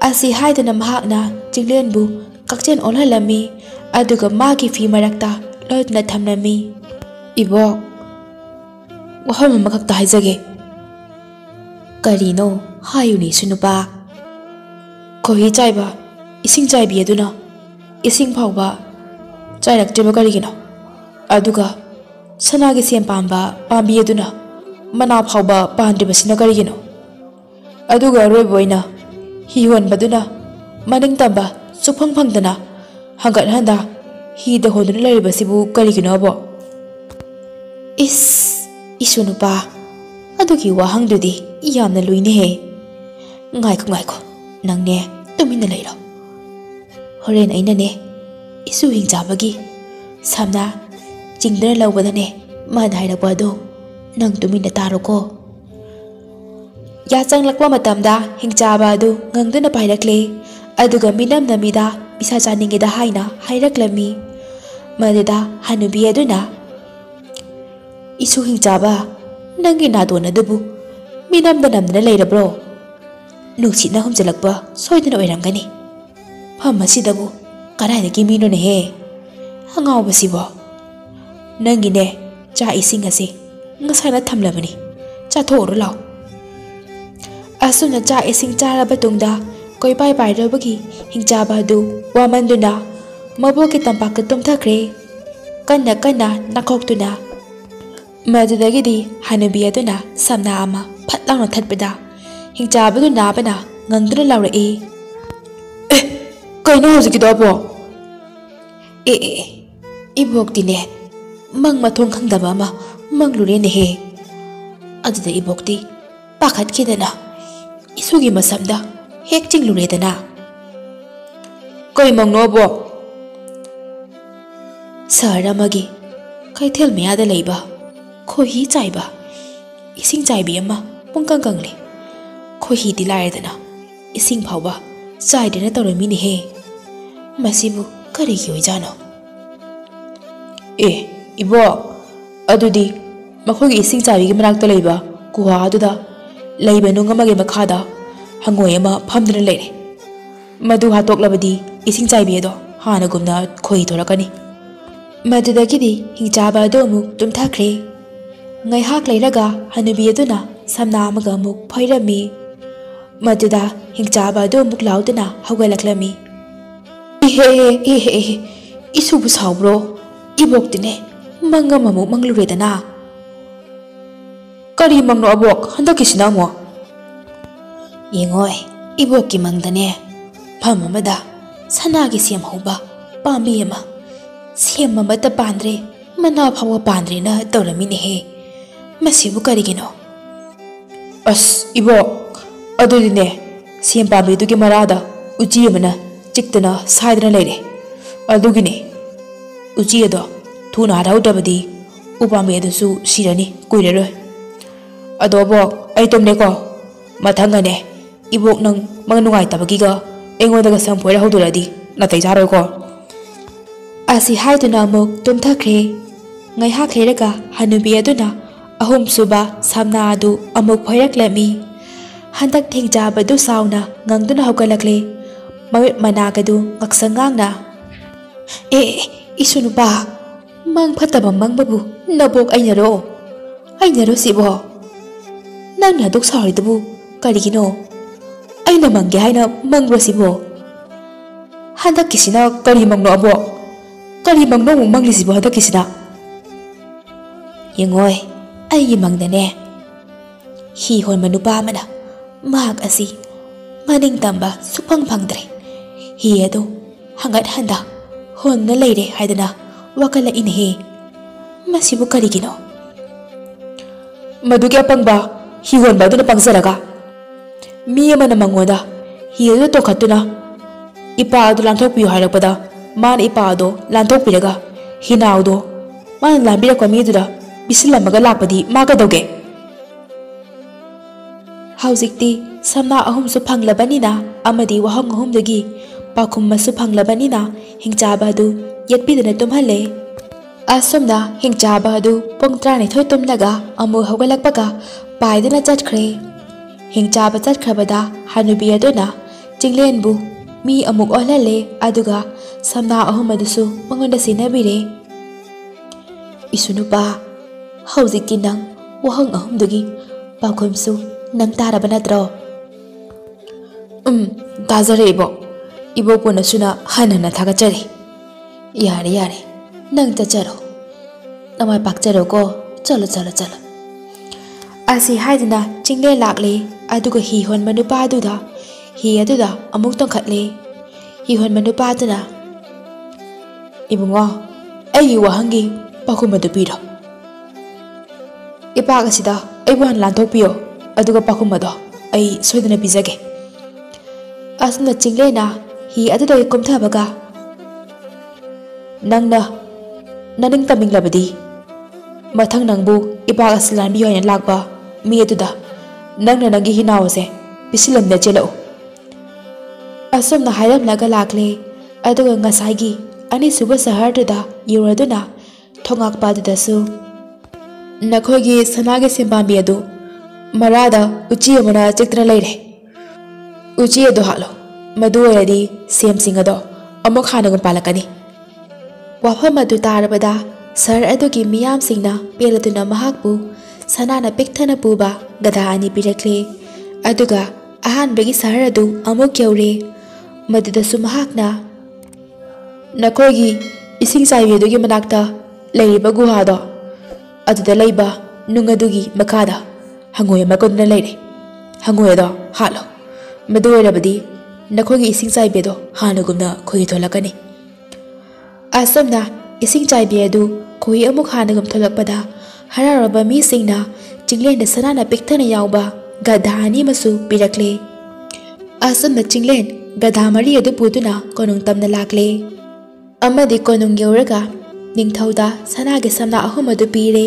asi haidana mahakna chinglen bu kakchen olhalami aduga magi fi marakta loitna thamnami ibok waham makak ta haijage karino hayuni sunupa kohi chaiba ising chaibi aduna ising phawba chairak jeba karigino aduga sanagi sem pamba pambi aduna mana phawba pandri basina karigino aduga roi boina hi hon baduna maning tamba suphang phangdana hangat handa hi da hoduna lari basibu karigino abo is isunupa adugi wahang dudi yamna luine he ngai ko nangne tumina leiro horen aina ne isu hingjabagi samna chingdana lawbadane ma daira bado nang tumina taroko ya changlakwa matamda hingjaba adu ngangduna pairakle aduga minam namida bisa chaningeda haina hairaklami madeda hanubi aduna isu hingjaba nangi nadona dubu minam danamna leirabro nuksi na humjalakba soidana oiramgani phamasidabu karaidagi mino ne he hangaw basibo nangi ne cha ising ase ngasana thamlabani cha thoru law ꯑꯁꯨꯝꯅ ꯆꯥꯛ ꯏꯁꯤꯡ ꯆꯥꯔꯕ ꯇꯨꯡꯗ ꯀꯣꯏꯄꯥꯏ ꯄꯥꯏꯔꯕꯒꯤ ꯍꯤꯡꯆꯥꯕ ꯑꯗꯨ ꯋꯥꯃꯟꯗꯨꯅ ꯃꯕꯣꯛꯀꯤ ꯇꯝꯄꯥꯛꯇ ꯇꯨꯝꯊꯈ꯭ꯔꯦ ꯀꯟꯅ ꯀꯟꯅ ꯅꯥꯈꯣꯛꯇꯨꯅ ꯃꯗꯨꯗꯒꯤꯗꯤ ꯍꯅꯨꯕꯤ ꯑꯗꯨꯅ ꯁꯝꯅꯥ ꯑꯃ ꯐꯠ ꯂꯥꯎꯅ ꯊꯠꯄꯗ ꯍꯤꯡꯆꯥꯕꯗꯨ ꯅꯥꯕꯅ ꯉꯪꯗꯨꯅ ꯂꯥꯎꯔꯛꯏ ꯀꯩꯅꯣ ꯍꯧꯖꯤꯛꯀꯤꯗꯣ ꯑꯕꯣꯛ ꯑꯦ ꯏꯕꯣꯛꯇꯤꯅꯦ ꯃꯪ ꯃꯊꯣꯡ ꯈꯪꯗꯕ ꯑꯃ ꯃꯪꯂꯨꯔꯦꯅꯦꯍꯦ ꯑꯗꯨꯗ ꯏꯕꯣꯛꯇꯤ ꯄꯥꯈꯠꯈꯤꯗꯅ ꯏꯁꯨꯒꯤ ꯃꯁꯝꯗ ꯍꯦꯛ ꯆꯤꯡꯂꯨꯔꯦꯗꯅ ꯀꯩ ꯃꯪꯅꯣ ꯑꯕꯣꯛ ꯁꯍꯔ ꯑꯃꯒꯤ ꯀꯩꯊꯦꯜ ꯃꯌꯥꯗ ꯂꯩꯕ ꯈꯣꯏꯍꯤ ꯆꯥꯏꯕ ꯏꯁꯤꯡ ꯆꯥꯏꯕꯤ ꯑꯃ ꯄꯨꯡꯀꯪ ꯀꯪꯂꯦ ꯈꯣꯏꯍꯤꯗꯤ ꯂꯥꯏꯔꯗꯅ ꯏꯁꯤꯡ ꯐꯥꯎꯕ ꯆꯥꯏꯗꯅ ꯇꯧꯔꯝꯃꯤꯅꯦꯍꯦ ꯃꯁꯤꯕꯨ ꯀꯔꯤꯒꯤ ꯑꯣꯏꯖꯥꯠꯅꯣ ꯏꯕꯣꯛ ꯑꯗꯨꯗꯤ ꯃꯈꯣꯏꯒꯤ ꯏꯁꯤꯡ ꯆꯥꯏꯕꯤꯒꯤ ꯃꯅꯥꯛꯇ ꯂꯩꯕ ꯒꯨꯍꯥꯗꯨꯗ ꯂꯩꯕ ꯅꯨꯡ ꯑꯃꯒꯤ ꯃꯈꯥꯗ ꯍꯪꯉꯣꯏ ꯑꯃ ꯐꯝꯗꯨꯅ ꯂꯩꯔꯦ ꯃꯗꯨ ꯍꯥꯠꯇꯣꯛꯂꯕꯗꯤ ꯏꯁꯤꯡ ꯆꯥꯏꯕꯤ ꯑꯗꯣ ꯍꯥꯟꯅꯒꯨꯝꯅ ꯈꯣꯏꯍꯤ ꯊꯣꯔꯛꯀꯅꯤ ꯃꯗꯨꯗꯒꯤꯗꯤ ꯍꯤꯡꯆꯥꯕ ꯑꯗꯨ ꯑꯃꯨꯛ ꯇꯨꯝꯊꯈ꯭ꯔꯦ ꯉꯥꯏꯍꯥꯛ ꯂꯩꯔꯒ ꯍꯅꯨꯕꯤ ꯑꯗꯨꯅ ꯁꯝꯅꯥ ꯑꯃꯒ ꯑꯃꯨꯛ ꯐꯣꯏꯔꯝꯃꯤ ꯃꯗꯨꯗ ꯍꯤꯡꯆꯥꯕ ꯑꯗꯨ ꯑꯃꯨꯛ ꯂꯥꯎꯗꯨꯅ ꯍꯧꯒꯠꯂꯛꯂꯝꯃꯤ ꯏꯍꯦ ꯏꯁꯨꯕꯨ ꯁꯥꯎꯕ꯭ꯔꯣ ꯏꯕꯣꯛꯇꯤꯅꯦ ꯃꯪ ꯑꯃꯃꯨꯛ ꯃꯪꯂꯨꯔꯦꯗꯅ ꯀꯔꯤ ꯃꯪꯅꯣ ꯑꯕꯣꯛ ꯍꯟꯗꯛꯀꯤꯁꯤꯅ ꯑꯃꯨꯛ ꯌꯦꯡꯉꯣꯏ ꯏꯕꯣꯛꯀꯤ ꯃꯪꯗꯅꯦ ꯐꯝ ꯑꯃꯗ ꯁꯅꯥꯒꯤ ꯁꯦꯝ ꯍꯧꯕ ꯄꯥꯝꯕꯤ ꯑꯃ ꯁꯦꯝ ꯑꯃꯠꯇ ꯄꯥꯟꯗ꯭ꯔꯦ ꯃꯅꯥ ꯐꯥꯎꯕ ꯄꯥꯟꯗ꯭ꯔꯦꯅ ꯇꯧꯔꯝꯃꯤꯅꯦꯍꯦ ꯃꯁꯤꯕꯨ ꯀꯔꯤꯒꯤꯅꯣ ꯑꯁ ꯏꯕꯣꯛ ꯑꯗꯨꯗꯤꯅꯦ ꯁꯦꯝ ꯄꯥꯝꯕꯤꯗꯨꯒꯤ ꯃꯔꯥꯗ ꯎꯆꯤ ꯑꯃꯅ ꯆꯤꯛꯇꯅ ꯁꯥꯏꯗꯅ ꯂꯩꯔꯦ ꯑꯗꯨꯒꯤꯅꯦ ꯎꯆꯤ ꯑꯗꯣ ꯊꯨꯅ ꯍꯥꯠꯍꯧꯗ꯭ꯔꯕꯗꯤ ꯎꯄꯥꯝꯕꯤ ꯑꯗꯨꯁꯨ ꯁꯤꯔꯅꯤ ꯀꯨꯏꯔꯔꯣꯏ ꯑꯗꯣ ꯑꯕꯣꯛ ꯑꯩ ꯇꯨꯝꯅꯦꯀꯣ ꯃꯊꯪꯒꯅꯦ ꯏꯕꯣꯛ ꯅꯪ ꯃꯪ ꯅꯨꯡꯉꯥꯏꯇꯕꯒꯤꯒ ꯑꯩꯉꯣꯟꯗꯒ ꯁꯝ ꯐꯣꯏꯔ ꯍꯧꯗꯣꯔꯛꯑꯗꯤ ꯅꯥꯇꯩ ꯆꯥꯔꯣꯏꯀꯣ ꯑꯁꯤ ꯍꯥꯏꯗꯨꯅ ꯑꯃꯨꯛ ꯇꯨꯝꯊꯈ꯭ꯔꯦ ꯉꯥꯏꯍꯥꯛ ꯂꯩꯔꯒ ꯍꯅꯨꯕꯤ ꯑꯗꯨꯅ ꯑꯍꯨꯝꯁꯨꯕ ꯁꯝꯅꯥ ꯑꯗꯨ ꯑꯃꯨꯛ ꯐꯣꯏꯔꯛꯂꯝꯃꯤ ꯍꯟꯗꯛ ꯍꯤꯡꯆꯥꯕꯗꯨ ꯁꯥꯎꯅ ꯉꯪꯗꯨꯅ ꯍꯧꯒꯠꯂꯛꯂꯦ ꯃꯃꯤꯠ ꯃꯅꯥꯒꯗꯨ ꯉꯛꯁꯪ ꯉꯥꯡꯅ ꯏꯁꯨ ꯅꯨꯄꯥ ꯃꯪ ꯐꯠꯇꯕ ꯃꯪꯕꯕꯨ ꯅꯕꯣꯛ ꯑꯩꯅꯔꯣ ꯁꯤꯕꯣ ꯅꯪꯅ ꯑꯗꯨꯛ ꯁꯥꯎꯔꯤꯗꯨꯕꯨ ꯀꯔꯤꯒꯤꯅꯣ ꯑꯩꯅ ꯃꯪꯒꯦ ꯍꯥꯏꯅ ꯃꯪꯕ꯭ꯔꯣ ꯁꯤꯕꯣ ꯍꯟꯗꯛꯀꯤꯁꯤꯅ ꯀꯔꯤ ꯃꯪꯅꯣ ꯑꯕꯣꯛ ꯀꯔꯤ ꯃꯪꯅꯣ ꯑꯃꯨꯛ ꯃꯪꯂꯤꯁꯤꯕꯣ ꯍꯟꯗꯛꯀꯤꯁꯤꯅ ꯌꯦꯡꯉꯣꯏ ꯑꯩꯒꯤ ꯃꯪꯗꯅꯦ ꯍꯤ ꯍꯣꯟꯕ ꯅꯨꯄꯥ ꯑꯃꯅ ꯃꯍꯥꯛ ꯑꯁꯤ ꯃꯅꯤꯡ ꯇꯝꯕ ꯁꯨꯐꯪ ꯐꯪꯗ꯭ꯔꯦ ꯍꯤ ꯑꯗꯨ ꯍꯪꯒꯠ ꯍꯟꯗ ꯍꯣꯟꯅ ꯂꯩꯔꯦ ꯍꯥꯏꯗꯅ ꯋꯥꯀꯠꯂꯛꯏꯅꯦꯍꯦ ꯃꯁꯤꯕꯨ ꯀꯔꯤꯒꯤꯅꯣ ꯃꯗꯨꯒꯤ ꯑꯄꯪꯕ ꯍꯤ ꯍꯣꯟꯕ ꯑꯗꯨꯅ ꯄꯪꯖꯔꯒ ꯃꯤ ꯑꯃꯅ ꯃꯉꯣꯟꯗ ꯍꯤ ꯑꯗꯨ ꯇꯣꯡꯈꯠꯇꯨꯅ ꯏꯄꯥ ꯑꯗꯨ ꯂꯥꯟꯊꯣꯛꯄꯤꯌꯨ ꯍꯥꯏꯔꯛꯄꯗ ꯃꯥꯅ ꯏꯄꯥ ꯑꯗꯣ ꯂꯥꯟꯊꯣꯛꯄꯤꯔꯒ ꯍꯤꯅꯥꯎꯗꯣ ꯃꯥꯅ ꯂꯥꯟꯕꯤꯔꯛꯄ ꯃꯤꯗꯨꯗ ꯄꯤꯁꯤꯜꯂꯝꯃꯒ ꯂꯥꯛꯄꯗꯤ ꯃꯥ ꯀꯩꯗꯧꯒꯦ ꯍꯧꯖꯤꯛꯇꯤ ꯁꯝꯅꯥ ꯑꯍꯨꯝꯁꯨ ꯐꯪꯂꯕꯅꯤꯅ ꯑꯃꯗꯤ ꯋꯥꯍꯪ ꯑꯍꯨꯝꯗꯒꯤ ꯄꯥꯎꯈꯨꯝ ꯑꯃꯁꯨ ꯐꯪꯂꯕꯅꯤꯅ ꯍꯤꯡꯆꯥꯕ ꯑꯗꯨ ꯌꯦꯠꯄꯤꯗꯨꯅ ꯇꯨꯝꯍꯜꯂꯦ ꯑꯁꯨꯝꯅ ꯍꯤꯡꯆꯥꯕ ꯑꯗꯨ ꯄꯨꯡ 12 ꯇꯨꯝꯂꯒ ꯑꯃꯨꯛ ꯍꯧꯒꯠꯂꯛꯄꯒ ꯄꯥꯏꯗꯨꯅ ꯆꯠꯈ꯭ꯔꯦ ꯍꯤꯡꯆꯥꯕ ꯆꯠꯈ꯭ꯔꯕꯗ ꯍꯅꯨꯕꯤ ꯑꯗꯨꯅ ꯆꯤꯡꯂꯦꯟꯕꯨ ꯃꯤ ꯑꯃꯨꯛ ꯑꯣꯜꯍꯜꯂꯦ ꯑꯗꯨꯒ ꯁꯝꯅꯥ ꯑꯍꯨꯝ ꯑꯗꯨꯁꯨ ꯃꯉꯣꯟꯗ ꯁꯤꯟꯅꯕꯤꯔꯦ ꯏꯁꯨ ꯅꯨꯄꯥ ꯍꯧꯖꯤꯛꯇꯤ ꯅꯪ ꯋꯥꯍꯪ ꯑꯍꯨꯝꯗꯨꯒꯤ ꯄꯥꯎꯈꯨꯝꯁꯨ ꯅꯪ ꯇꯥꯔꯕ ꯅꯠꯇ꯭ꯔꯣ ꯇꯥꯖꯔꯦ ꯏꯕꯣꯛꯄꯨ ꯅꯁꯨꯅ ꯍꯟꯅ ꯊꯥꯒꯠꯆꯔꯤ ꯌꯥꯔꯦ ꯅꯪ ꯆꯠꯆꯔꯣ ꯅꯃꯥꯏ ꯄꯥꯛꯆꯔꯣꯀꯣ ꯆꯠꯂꯣ ꯑꯁꯤ ꯍꯥꯏꯗꯨꯅ ꯆꯤꯡꯂꯦꯟ ꯂꯥꯛꯂꯦ ꯑꯗꯨꯒ ꯍꯤ ꯍꯣꯟꯕ ꯅꯨꯄꯥꯗꯨꯗ ꯍꯤ ꯑꯗꯨꯗ ꯑꯃꯨꯛ ꯇꯣꯡꯈꯠꯂꯦ ꯍꯤ ꯍꯣꯟꯕ ꯅꯨꯄꯥꯗꯨꯅ ꯏꯕꯨꯡꯉꯣ ꯑꯩꯒꯤ ꯋꯥꯍꯪꯒꯤ ꯄꯥꯎꯈꯨꯝ ꯑꯗꯨ ꯄꯤꯔꯣ ꯏꯄꯥꯛ ꯑꯁꯤꯗ ꯑꯩꯕꯨ ꯍꯥꯟꯅ ꯂꯥꯟꯊꯣꯛꯄꯤꯌꯣ ꯑꯗꯨꯒ ꯄꯥꯎꯈꯨꯝ ꯑꯗꯣ ꯑꯩ ꯁꯣꯏꯗꯅ ꯄꯤꯖꯒꯦ ꯑꯁꯨꯝꯅ ꯆꯤꯡꯂꯦꯟꯅ ꯍꯤ ꯑꯗꯨꯗꯒꯤ ꯀꯨꯝꯊꯕꯒ ꯅꯪꯅ ꯅꯅꯤꯡ ꯇꯝꯅꯤꯡꯂꯕꯗꯤ ꯃꯊꯪ ꯅꯪꯕꯨ ꯏꯄꯥꯛ ꯑꯁꯤ ꯂꯥꯟꯕꯤꯌꯨ ꯍꯥꯏꯅ ꯂꯥꯛꯄ ꯃꯤ ꯑꯗꯨꯗ ꯅꯪꯅ ꯅꯪꯒꯤ ꯍꯤꯅꯥꯎ ꯑꯁꯦ ꯄꯤꯁꯤꯜꯂꯝꯅ ꯆꯦꯜꯂꯛꯎ ꯑꯁꯨꯝꯅ ꯍꯥꯏꯔꯝꯂꯒ ꯂꯥꯛꯂꯦ ꯑꯗꯨꯒ ꯉꯁꯥꯏꯒꯤ ꯑꯅꯤꯁꯨꯕ ꯁꯍꯔꯗꯨꯗ ꯌꯧꯔꯗꯨꯅ ꯊꯣꯉꯥꯛꯄ ꯑꯗꯨꯗꯁꯨ ꯅꯈꯣꯏꯒꯤ ꯁꯅꯥꯒꯤ ꯁꯦꯝꯄꯥꯝꯕꯤ ꯑꯗꯨ ꯃꯔꯥꯗ ꯎꯆꯤ ꯑꯃꯅ ꯆꯤꯛꯇꯨꯅ ꯂꯩꯔꯦ ꯎꯆꯤ ꯑꯗꯨ ꯍꯥꯠꯂꯣ ꯃꯗꯨ ꯑꯣꯏꯔꯗꯤ ꯁꯦꯝꯁꯤꯡ ꯑꯗꯣ ꯑꯃꯨꯛ ꯍꯥꯟꯅꯒꯨꯝ ꯄꯥꯜꯂꯛꯀꯅꯤ ꯋꯥꯐꯝ ꯑꯗꯨ ꯇꯥꯔꯕꯗ ꯁꯍꯔ ꯑꯗꯨꯒꯤ ꯃꯤꯌꯥꯝꯁꯤꯡꯅ ꯄꯦꯜꯂꯗꯨꯅ ꯃꯍꯥꯛꯄꯨ ꯁꯅꯥꯅ ꯄꯤꯛꯊꯅ ꯄꯨꯕ ꯒꯙꯥ 2 ꯄꯤꯔꯛꯂꯦ ꯑꯗꯨꯒ ꯑꯍꯥꯟꯕꯒꯤ ꯁꯍꯔ ꯑꯗꯨ ꯑꯃꯨꯛ ꯌꯧꯔꯦ꯫ ꯃꯗꯨꯗꯁꯨ ꯃꯍꯥꯛꯅ ꯅꯈꯣꯏꯒꯤ ꯏꯁꯤꯡ ꯆꯥꯏꯕꯤ ꯑꯗꯨꯒꯤ ꯃꯅꯥꯛꯇ ꯂꯩꯔꯤꯕ ꯒꯨꯍꯥꯗꯣ ꯑꯗꯨꯗ ꯂꯩꯕ ꯅꯨꯡ ꯑꯗꯨꯒꯤ ꯃꯈꯥꯗ ꯍꯪꯉꯣꯏ ꯑꯃ ꯀꯨꯟꯗꯨꯅ ꯂꯩꯔꯦ꯫ ꯍꯪꯉꯣꯏ ꯑꯗꯣ ꯍꯥꯠꯂꯣ, ꯃꯗꯨ ꯑꯣꯏꯔꯕꯗꯤ ꯅꯈꯣꯏꯒꯤ ꯏꯁꯤꯡ ꯆꯥꯏꯕꯤ ꯑꯗꯣ ꯍꯥꯟꯅꯒꯨꯝꯅ ꯈꯣꯏꯍꯤ ꯊꯣꯛꯂꯛꯀꯅꯤ꯫ ꯑꯁꯨꯝꯅ ꯏꯁꯤꯡ ꯆꯥꯏꯕꯤ ꯑꯗꯨ ꯈꯣꯏꯍꯤ ꯑꯃꯨꯛ ꯍꯥꯟꯅꯒꯨꯝ ꯊꯣꯛꯂꯛꯄꯗ ꯍꯔꯥꯎꯔꯕ ꯃꯤꯁꯤꯡꯅ ꯆꯤꯡꯂꯦꯟꯗ ꯁꯅꯥꯅ ꯄꯤꯛꯊꯅ ꯌꯥꯎꯕ ꯒꯙꯥ ꯑꯅꯤ ꯑꯃꯁꯨ ꯄꯤꯔꯛꯂꯦ꯫ ꯑꯁꯨꯝꯅ ꯆꯤꯡꯂꯦꯟ ꯒꯙꯥ ꯃꯔꯤ ꯑꯗꯨ ꯄꯨꯗꯨꯅ ꯀꯣꯅꯨꯡ ꯇꯝꯅ ꯂꯥꯛꯂꯦ꯫ ꯑꯃꯗꯤ ꯀꯣꯅꯨꯡ ꯌꯧꯔꯒ ꯅꯤꯡꯊꯧꯗ ꯁꯅꯥꯒꯤ ꯁꯝꯅꯥ 3 ꯑꯗꯨ ꯄꯤꯔꯦ꯫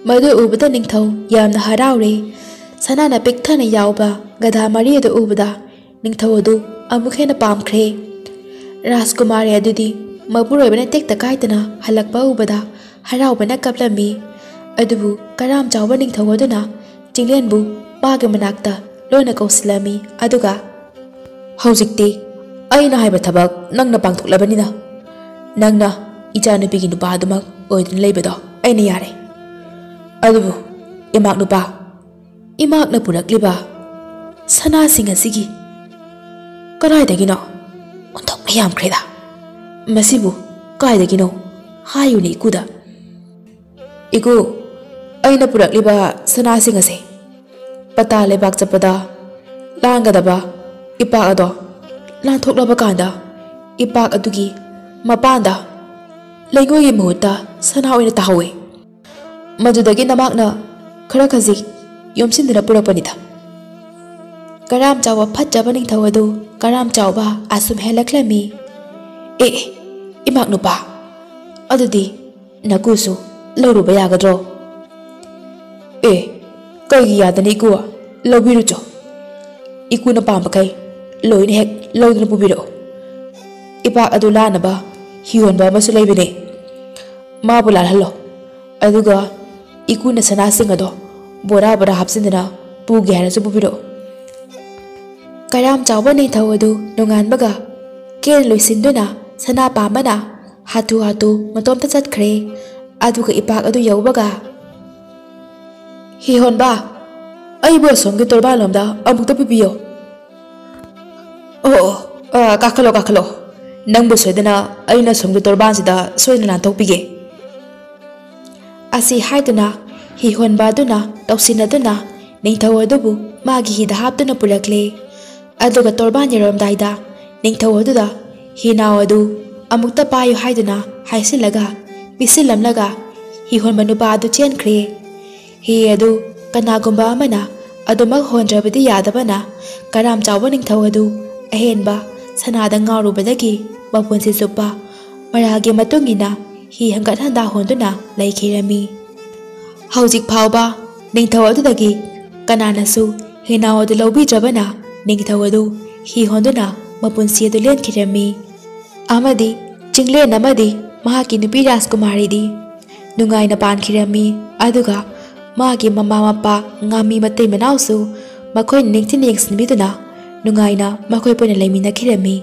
ꯃꯗꯨ ꯎꯕꯗ ꯅꯤꯡꯊꯧ ꯌꯥꯝꯅ ꯍꯔꯥꯎꯔꯦ꯫ ꯁꯅꯥꯅ ꯄꯤꯛꯊꯅ ꯌꯥꯎꯕ ꯒꯙꯥ ꯃꯔꯤ ꯑꯗꯨ ꯎꯕꯗ ꯅꯤꯡꯊꯧ ꯑꯗꯨ ꯑꯃꯨꯛ ꯍꯦꯟꯅ ꯄꯥꯝꯈ꯭ꯔꯦ꯫ ꯔꯥꯖꯀꯨꯃꯥꯔꯤ ꯑꯗꯨꯗꯤ ꯃꯄꯨꯔꯣꯏꯕꯅ ꯇꯦꯛꯇ ꯀꯥꯏꯗꯅ ꯍꯜꯂꯛꯄ ꯎꯕꯗ ꯍꯔꯥꯎꯕꯅ ꯀꯞꯂꯝꯃꯤ꯫ ꯑꯗꯨꯕꯨ ꯀꯔꯥꯝ ꯆꯥꯎꯕ ꯅꯤꯡꯊꯧ ꯑꯗꯨꯅ ꯆꯤꯡꯂꯦꯟꯕꯨ ꯃꯥꯒꯤ ꯃꯅꯥꯛꯇ ꯂꯣꯟꯅ ꯀꯧꯁꯤꯜꯂꯝꯃꯤ꯫ ꯑꯗꯨꯒ ꯍꯧꯖꯤꯛꯇꯤ ꯑꯩꯅ ꯍꯥꯏꯕ ꯊꯕꯛ ꯅꯪꯅ ꯄꯥꯡꯊꯣꯛꯂꯕꯅꯤꯅ ꯅꯪꯅ ꯏꯆꯥꯅꯨꯄꯤꯒꯤ ꯅꯨꯄꯥ ꯑꯗꯨꯃꯛ ꯑꯣꯏꯗꯨꯅ ꯂꯩꯕꯗꯣ ꯑꯩꯅ ꯌꯥꯔꯦ꯫ ꯑꯗꯨꯕꯨ ꯏꯃꯥꯛ ꯅꯨꯄꯥ, ꯏꯃꯥꯛꯅ ꯄꯨꯔꯛꯂꯤꯕ ꯁꯅꯥꯁꯤꯡ ꯑꯁꯤꯒꯤ ꯀꯗꯥꯏꯗꯒꯤꯅꯣ? ꯑꯣꯟꯊꯣꯛꯅ ꯌꯥꯝꯈ꯭ꯔꯦꯗ, ꯃꯁꯤꯕꯨ ꯀꯥꯏꯗꯒꯤꯅꯣ ꯍꯥꯏꯌꯨꯅꯦ ꯏꯀꯨꯗ꯫ ꯏꯀꯨ, ꯑꯩꯅ ꯄꯨꯔꯛꯂꯤꯕ ꯁꯅꯥꯁꯤꯡ ꯑꯁꯤ ꯄꯇꯥ ꯂꯩꯕꯥꯛ ꯆꯠꯄꯗ ꯂꯥꯟꯒꯗꯕ ꯏꯄꯥꯛ ꯑꯗꯣ ꯂꯥꯟꯊꯣꯛꯂꯕ ꯀꯥꯟꯗ ꯏꯄꯥꯛ ꯑꯗꯨꯒꯤ ꯃꯄꯥꯟꯗ ꯂꯩꯉꯣꯏꯒꯤ ꯃꯍꯨꯠꯇ ꯁꯅꯥ ꯑꯣꯏꯅ ꯇꯥꯍꯧꯏ꯫ ꯃꯗꯨꯗꯒꯤ ꯅꯃꯥꯛꯅ ꯈꯔ ꯈꯖꯤꯛ ꯌꯣꯝꯁꯤꯟꯗꯨꯅ ꯄꯨꯔꯛꯄꯅꯤꯗ꯫ ꯀꯔꯥꯝ ꯆꯥꯎꯕ ꯐꯠꯇꯕ ꯅꯤꯡꯊꯧ ꯑꯗꯨ ꯀꯔꯥꯝ ꯆꯥꯎꯕ ꯑꯁꯨꯝ ꯍꯦꯜꯂꯛꯂꯝꯃꯤ꯫ ꯏꯃꯥꯛ ꯅꯨꯄꯥ, ꯑꯗꯨꯗꯤ ꯅꯀꯨꯁꯨ ꯂꯧꯔꯨꯕ ꯌꯥꯒꯗ꯭ꯔꯣ? ꯀꯩꯒꯤ ꯌꯥꯗꯅꯤ ꯏꯀꯨ, ꯂꯧꯕꯤꯔꯨꯆꯣ꯫ ꯏꯀꯨꯅ ꯄꯥꯝꯕꯈꯩ ꯂꯣꯏꯅ ꯍꯦꯛ ꯂꯧꯗꯨꯅ ꯄꯨꯕꯤꯔꯛꯎ꯫ ꯏꯄꯥꯛ ꯑꯗꯨ ꯂꯥꯟꯅꯕ ꯍꯤ ꯍꯣꯟꯕ ꯑꯃꯁꯨ ꯂꯩꯕꯅꯦ, ꯃꯥꯕꯨ ꯂꯥꯜꯍꯜꯂꯣ꯫ ꯑꯗꯨꯒ ꯏꯀꯨꯅ ꯁꯅꯥꯁꯤꯡ ꯑꯗꯣ ꯕꯣꯔꯥ ꯕꯣꯔꯥ ꯍꯥꯞꯆꯤꯟꯗꯨꯅ ꯄꯨꯒꯦ ꯍꯥꯏꯔꯁꯨ ꯄꯨꯕꯤꯔꯛꯎ꯫ ꯀꯔꯥꯝ ꯆꯥꯎꯕ ꯅꯤꯡꯊꯧ ꯑꯗꯨ ꯅꯣꯡꯉꯥꯟꯕꯒ ꯀꯦꯅ ꯂꯣꯏꯁꯤꯟꯗꯨꯅ ꯁꯅꯥ ꯄꯥꯝꯕꯅ ꯍꯥꯊꯨ ꯍꯥꯊꯨ ꯃꯇꯣꯝꯇ ꯆꯠꯈ꯭ꯔꯦ꯫ ꯑꯗꯨꯒ ꯏꯄꯥꯛ ꯑꯗꯨ ꯌꯧꯕꯒ ꯍꯤ ꯍꯣꯟꯕ, ꯑꯩꯕꯨ ꯑꯁꯣꯝꯒꯤ ꯇꯣꯔꯕꯥꯟꯂꯣꯝꯗ ꯑꯃꯨꯛꯇ ꯄꯨꯕꯤꯌꯣ꯫ ꯀꯥꯈꯠꯂꯣ ꯀꯥꯈꯠꯂꯣ, ꯅꯪꯕꯨ ꯁꯣꯏꯗꯅ ꯑꯩꯅ ꯁꯣꯝꯒꯤ ꯇꯣꯔꯕꯥꯟꯁꯤꯗ ꯁꯣꯏꯗꯅ ꯂꯥꯟꯊꯣꯛꯄꯤꯒꯦ꯫ ꯑꯁꯤ ꯍꯥꯏꯗꯨꯅ ꯍꯤ ꯍꯣꯟꯕ ꯑꯗꯨꯅ ꯇꯧꯁꯤꯟꯅꯗꯨꯅ ꯅꯤꯡꯊꯧ ꯑꯗꯨꯕꯨ ꯃꯥꯒꯤ ꯍꯤꯗ ꯍꯥꯞꯇꯨꯅ ꯄꯨꯔꯛꯂꯦ꯫ ꯑꯗꯨꯒ ꯇꯣꯔꯕꯥꯟ ꯌꯧꯔꯝꯗꯥꯏꯗ ꯅꯤꯡꯊꯧ ꯑꯗꯨꯗ ꯍꯤꯅꯥꯎ ꯑꯗꯨ ꯑꯃꯨꯛꯇ ꯄꯥꯏꯌꯨ ꯍꯥꯏꯗꯨꯅ ꯍꯥꯏꯁꯤꯜꯂꯒ ꯄꯤꯁꯤꯜꯂꯝꯂꯒ ꯍꯤ ꯍꯣꯟꯕ ꯅꯨꯄꯥ ꯑꯗꯨ ꯆꯦꯟꯈ꯭ꯔꯦ꯫ ꯍꯤ ꯑꯗꯨ ꯀꯅꯥꯒꯨꯝꯕ ꯑꯃꯅ ꯑꯗꯨꯃꯛ ꯍꯣꯟꯗ꯭ꯔꯕꯗꯤ ꯌꯥꯗꯕꯅ ꯀꯔꯥꯝ ꯆꯥꯎꯕ ꯅꯤꯡꯊꯧ ꯑꯗꯨ ꯑꯍꯦꯟꯕ ꯁꯅꯥꯗ ꯉꯥꯎꯔꯨꯕꯗꯒꯤ ꯃꯄꯨꯟꯁꯤ ꯆꯨꯞꯄ ꯃꯔꯥꯜꯒꯤ ꯃꯇꯨꯡ ꯏꯟꯅ ꯍꯤ ꯍꯟꯒꯠ ꯍꯟꯗꯥ ꯍꯣꯟꯗꯨꯅ ꯂꯩꯈꯤꯔꯝꯃꯤ꯫ ꯍꯧꯖꯤꯛ ꯐꯥꯎꯕ ꯅꯤꯡꯊꯧ ꯑꯗꯨꯗꯒꯤ ꯀꯅꯥꯅꯁꯨ ꯍꯤꯅꯥꯎ ꯑꯗꯨ ꯂꯧꯕꯤꯗ꯭ꯔꯕꯅ ꯅꯤꯡꯊꯧ ꯑꯗꯨ ꯍꯤ ꯍꯣꯟꯗꯨꯅ ꯃꯄꯨꯟꯁꯤ ꯑꯗꯨ ꯂꯦꯟꯈꯤꯔꯝꯃꯤ꯫ ꯑꯃꯗꯤ ꯆꯤꯡꯂꯦꯟ ꯑꯃꯗꯤ ꯃꯍꯥꯛꯀꯤ ꯅꯨꯄꯤ ꯔꯥꯖꯀꯨꯃꯥꯔꯤꯗꯤ ꯅꯨꯡꯉꯥꯏꯅ ꯄꯥꯟꯈꯤꯔꯝꯃꯤ꯫ ꯑꯗꯨꯒ ꯃꯥꯒꯤ ꯃꯃꯥ ꯃꯄꯥ ꯉꯥꯃꯤ ꯃꯇꯩ ꯃꯅꯥꯎꯁꯨ ꯃꯈꯣꯏꯅ ꯅꯤꯡꯊꯤꯅ ꯌꯦꯡꯁꯤꯟꯕꯤꯗꯨꯅ ꯅꯨꯡꯉꯥꯏꯅ ꯃꯈꯣꯏ ꯄꯨꯟꯅ ꯂꯩꯃꯤꯟꯅꯈꯤꯔꯝꯃꯤ꯫